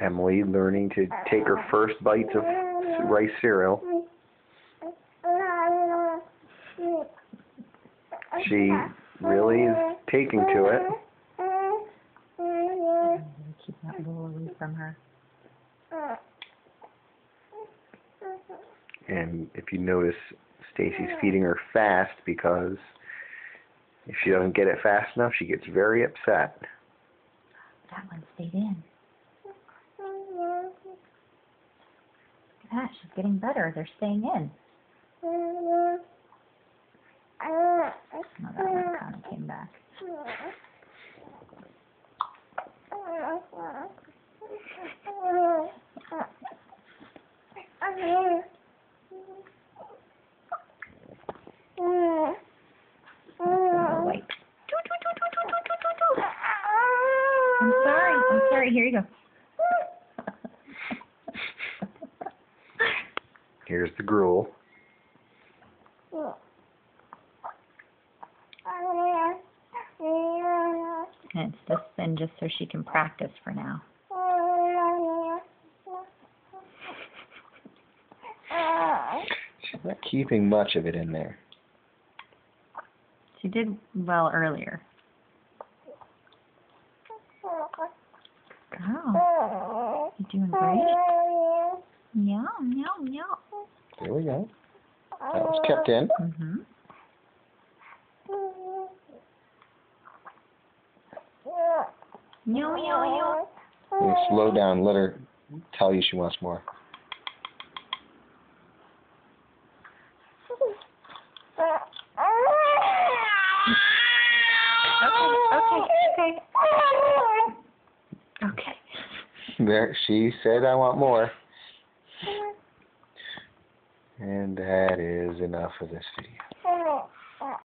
Emily learning to take her first bites of rice cereal. She really is taking to it. Keep that bowl away from her. And if you notice, Stacy's feeding her fast because if she doesn't get it fast enough, she gets very upset. That one stayed in. Look at that, she's getting better. They're staying in. Oh, that one kind of came back. Wipe. I'm sorry. Here you go. Here's the gruel. And it's just been just so she can practice for now. She's not keeping much of it in there. She did well earlier. Oh, you're doing great. Meow, meow, meow. There we go. That was kept in. Mm-hmm. Meow, meow, meow. And slow down. Let her tell you she wants more. Okay. There, she said, "I want more." And that is enough for this video.